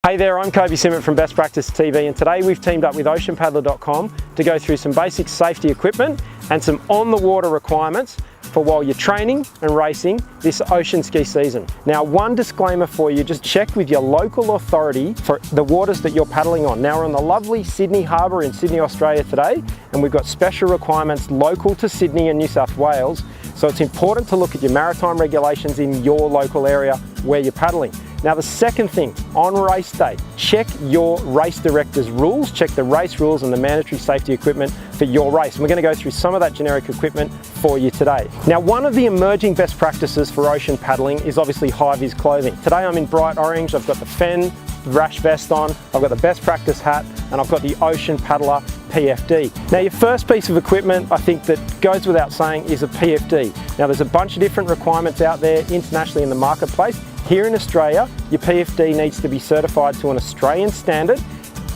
Hey there, I'm Kobe Simmet from Best Practice TV, and today we've teamed up with OceanPaddler.com to go through some basic safety equipment and some on-the-water requirements for while you're training and racing this ocean ski season. Now, one disclaimer for you, just check with your local authority for the waters that you're paddling on. Now, we're on the lovely Sydney Harbour in Sydney, Australia today, and we've got special requirements local to Sydney and New South Wales, so it's important to look at your maritime regulations in your local area where you're paddling. Now, the second thing, on race day, check your race director's rules, check the race rules and the mandatory safety equipment for your race. And we're going to go through some of that generic equipment for you today. Now, one of the emerging best practices for ocean paddling is obviously high-vis clothing. Today I'm in bright orange, I've got the Fen rash vest on, I've got the best practice hat, and I've got the Ocean Paddler PFD. Now, your first piece of equipment, I think that goes without saying, is a PFD. Now, there's a bunch of different requirements out there internationally in the marketplace. Here in Australia, your PFD needs to be certified to an Australian standard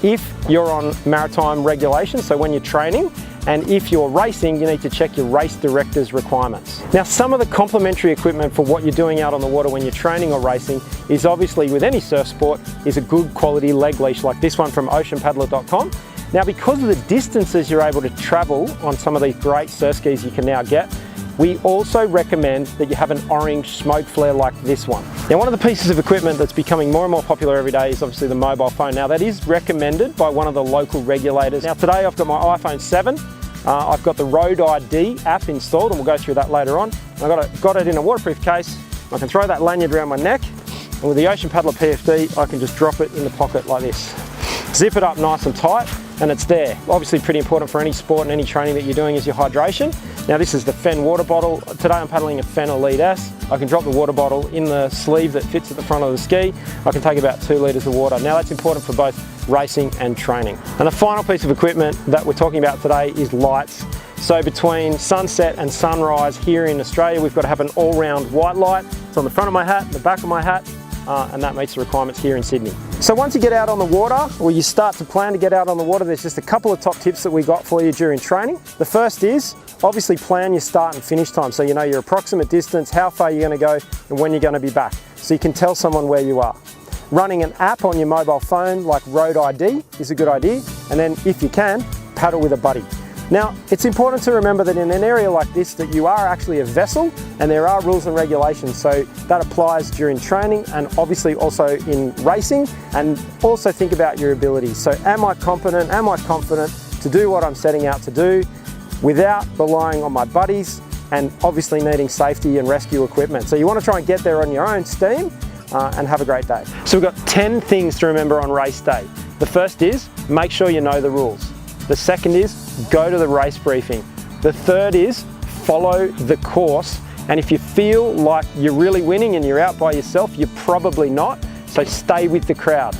if you're on maritime regulations, so when you're training, and if you're racing, you need to check your race director's requirements. Now, some of the complementary equipment for what you're doing out on the water when you're training or racing is obviously, with any surf sport, is a good quality leg leash like this one from OceanPaddler.com. Now, because of the distances you're able to travel on some of these great surf skis you can now get, we also recommend that you have an orange smoke flare like this one. Now, one of the pieces of equipment that's becoming more and more popular every day is obviously the mobile phone. Now, that is recommended by one of the local regulators. Now, today I've got my iPhone 7. I've got the Road ID app installed, and we'll go through that later on. I've got it in a waterproof case. I can throw that lanyard around my neck, and with the Ocean Paddler PFD, I can just drop it in the pocket like this. Zip it up nice and tight, and it's there. Obviously pretty important for any sport and any training that you're doing is your hydration. Now, this is the Fen water bottle. Today I'm paddling a Fen Elite S. I can drop the water bottle in the sleeve that fits at the front of the ski. I can take about 2 litres of water. Now, that's important for both racing and training. And the final piece of equipment that we're talking about today is lights. So between sunset and sunrise here in Australia, we've got to have an all-round white light. It's on the front of my hat, the back of my hat, and that meets the requirements here in Sydney. So once you get out on the water, or you start to plan to get out on the water, there's just a couple of top tips that we got for you during training. The first is, obviously plan your start and finish time, so you know your approximate distance, how far you're going to go, and when you're going to be back, so you can tell someone where you are. Running an app on your mobile phone like Road ID is a good idea, and then if you can, paddle with a buddy. Now, it's important to remember that in an area like this that you are actually a vessel and there are rules and regulations, so that applies during training and obviously also in racing, and also think about your abilities. So am I competent, am I confident to do what I'm setting out to do without relying on my buddies and obviously needing safety and rescue equipment. So you want to try and get there on your own steam and have a great day. So we've got 10 things to remember on race day. The first is make sure you know the rules. The second is go to the race briefing. The third is follow the course. And if you feel like you're really winning and you're out by yourself, you're probably not. So stay with the crowd.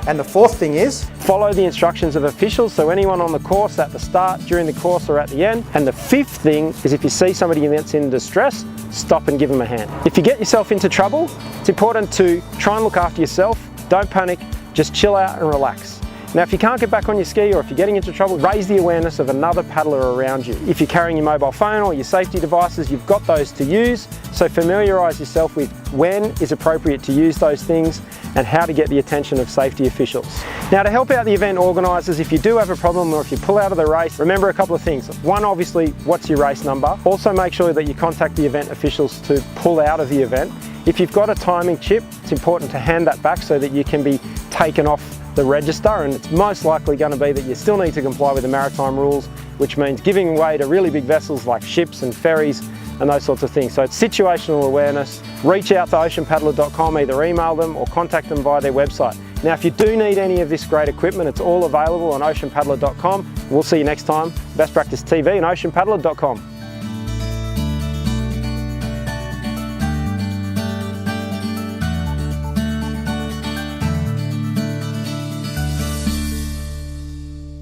And the fourth thing is follow the instructions of officials. So anyone on the course at the start, during the course, or at the end. And the fifth thing is if you see somebody that's in distress, stop and give them a hand. If you get yourself into trouble, it's important to try and look after yourself. Don't panic, just chill out and relax. Now, if you can't get back on your ski, or if you're getting into trouble, raise the awareness of another paddler around you. If you're carrying your mobile phone or your safety devices, you've got those to use. So familiarise yourself with when is appropriate to use those things and how to get the attention of safety officials. Now, to help out the event organisers, if you do have a problem or if you pull out of the race, remember a couple of things. One, obviously, what's your race number? Also, make sure that you contact the event officials to pull out of the event. If you've got a timing chip, it's important to hand that back so that you can be taken off the register, and it's most likely going to be that you still need to comply with the maritime rules, which means giving way to really big vessels like ships and ferries and those sorts of things. So it's situational awareness. Reach out to oceanpaddler.com, either email them or contact them via their website. Now, if you do need any of this great equipment, it's all available on oceanpaddler.com. We'll see you next time. Best Practice TV and oceanpaddler.com.